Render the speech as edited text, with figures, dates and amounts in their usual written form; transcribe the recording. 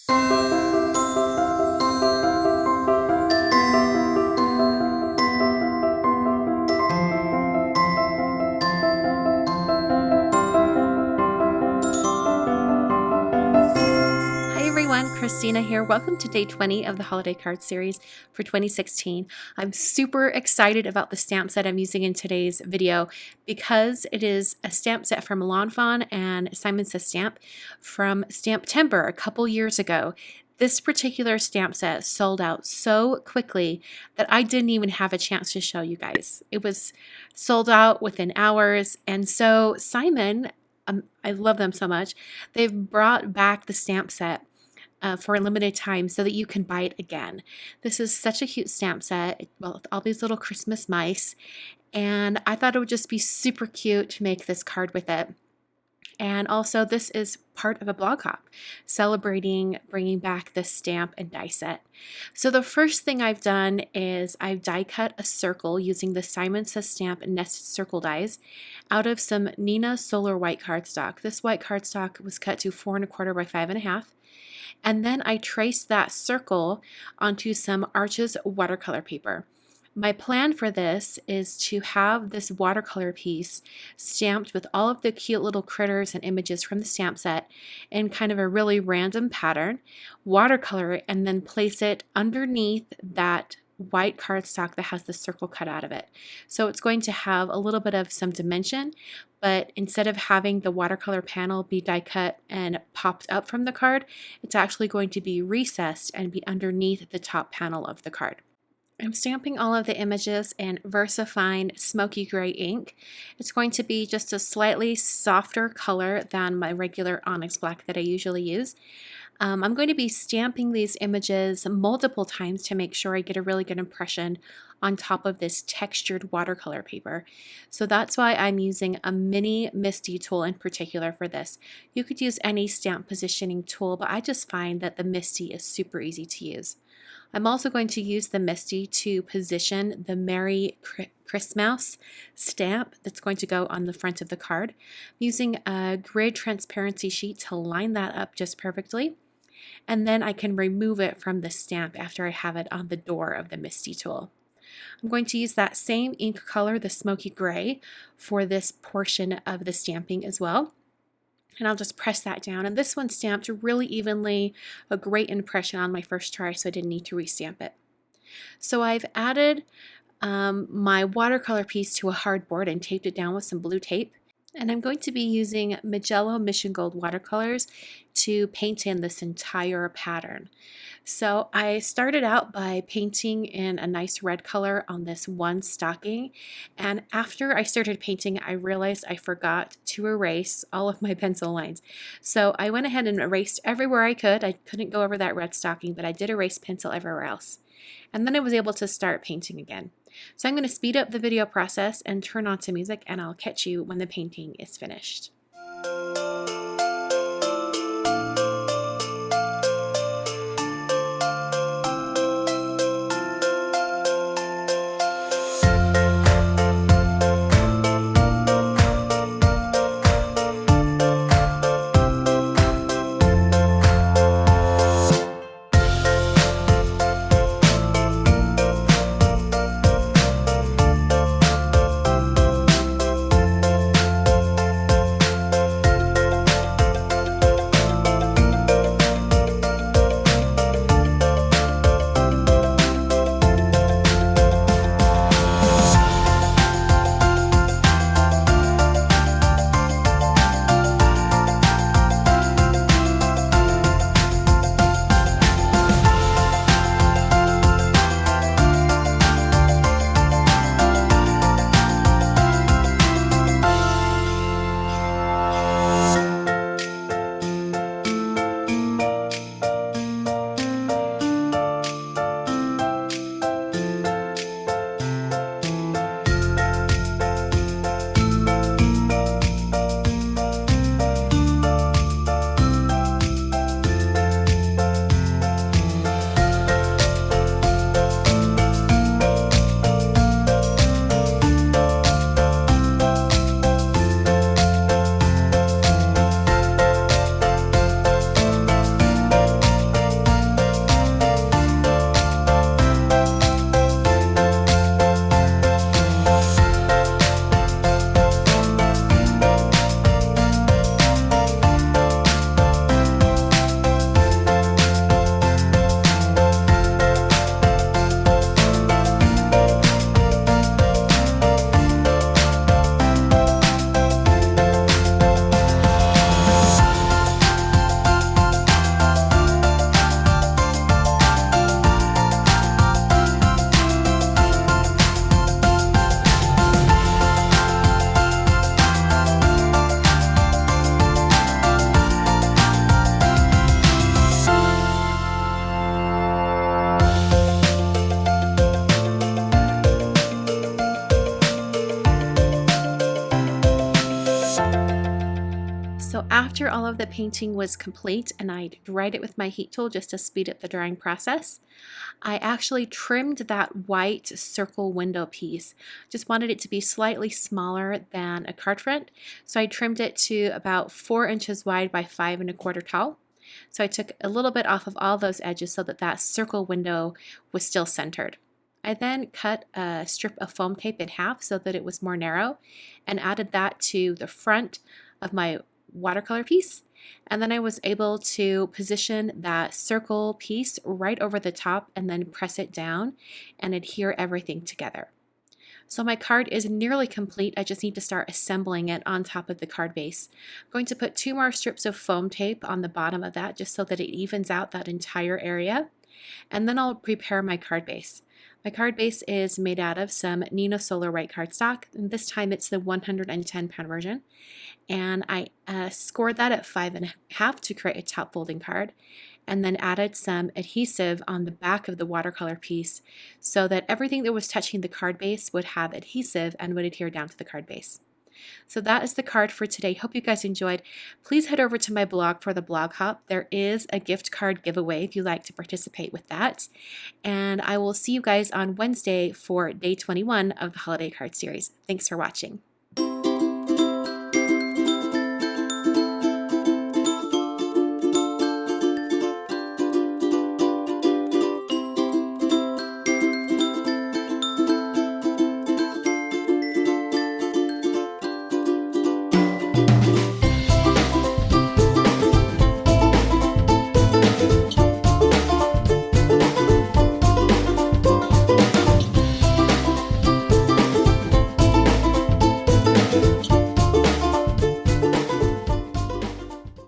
Hi everyone, Christina here. Welcome to day 20 of the holiday card series for 2016. I'm super excited about the stamp set I'm using in today's video because it is a stamp set from Lawn Fawn and Simon Says Stamp from Stamptember a couple years ago. This particular stamp set sold out so quickly that I didn't even have a chance to show you guys. It was sold out within hours, and so Simon, I love them so much, they've brought back the stamp set for a limited time so that you can buy it again. This is such a cute stamp set, well, with all these little Christmas mice, and I thought it would just be super cute to make this card with it. And also, this is part of a blog hop celebrating bringing back this stamp and die set. So the first thing I've done is I've die cut a circle using the Simon Says Stamp nested circle dies out of some Nina Solar white cardstock. This white cardstock was cut to 4 1/4 by 5 1/2. And then I traced that circle onto some Arches watercolor paper. My plan for this is to have this watercolor piece stamped with all of the cute little critters and images from the stamp set in kind of a really random pattern, watercolor it, and then place it underneath that white cardstock that has the circle cut out of it. So it's going to have a little bit of some dimension, but instead of having the watercolor panel be die cut and popped up from the card, it's actually going to be recessed and be underneath the top panel of the card. I'm stamping all of the images in VersaFine Smoky Gray ink. It's going to be just a slightly softer color than my regular Onyx Black that I usually use. I'm going to be stamping these images multiple times to make sure I get a really good impression on top of this textured watercolor paper. So that's why I'm using a mini Misty tool in particular for this. You could use any stamp positioning tool, but I just find that the Misty is super easy to use. I'm also going to use the Misty to position the Merry Christmouse stamp that's going to go on the front of the card. I'm using a grid transparency sheet to line that up just perfectly. And then I can remove it from the stamp after I have it on the door of the Misty tool. I'm going to use that same ink color, the Smoky Gray, for this portion of the stamping as well. And I'll just press that down. And this one stamped really evenly, a great impression on my first try, so I didn't need to restamp it. So I've added my watercolor piece to a hard board and taped it down with some blue tape. And I'm going to be using Mijello Mission Gold watercolors to paint in this entire pattern. So I started out by painting in a nice red color on this one stocking, and after I started painting I realized I forgot to erase all of my pencil lines. So I went ahead and erased everywhere I could. I couldn't go over that red stocking, but I did erase pencil everywhere else. And then I was able to start painting again. So I'm going to speed up the video process and turn on to music, and I'll catch you when the painting is finished. after all of the painting was complete and I dried it with my heat tool just to speed up the drying process, I actually trimmed that white circle window piece. Just wanted it to be slightly smaller than a card front, so I trimmed it to about 4 inches wide by 5 1/4 tall. So I took a little bit off of all those edges so that that circle window was still centered. I then cut a strip of foam tape in half so that it was more narrow and added that to the front of my watercolor piece. And then I was able to position that circle piece right over the top and then press it down and adhere everything together. So my card is nearly complete. I just need to start assembling it on top of the card base. I'm going to put 2 more strips of foam tape on the bottom of that just so that it evens out that entire area. And then I'll prepare my card base. My card base is made out of some Nino Solar white cardstock, and this time it's the 110-pound version. And I scored that at 5 1/2 to create a top folding card, and then added some adhesive on the back of the watercolor piece so that everything that was touching the card base would have adhesive and would adhere down to the card base. So that is the card for today. Hope you guys enjoyed. Please head over to my blog for the blog hop. There is a gift card giveaway if you'd like to participate with that. And I will see you guys on Wednesday for day 21 of the holiday card series. Thanks for watching.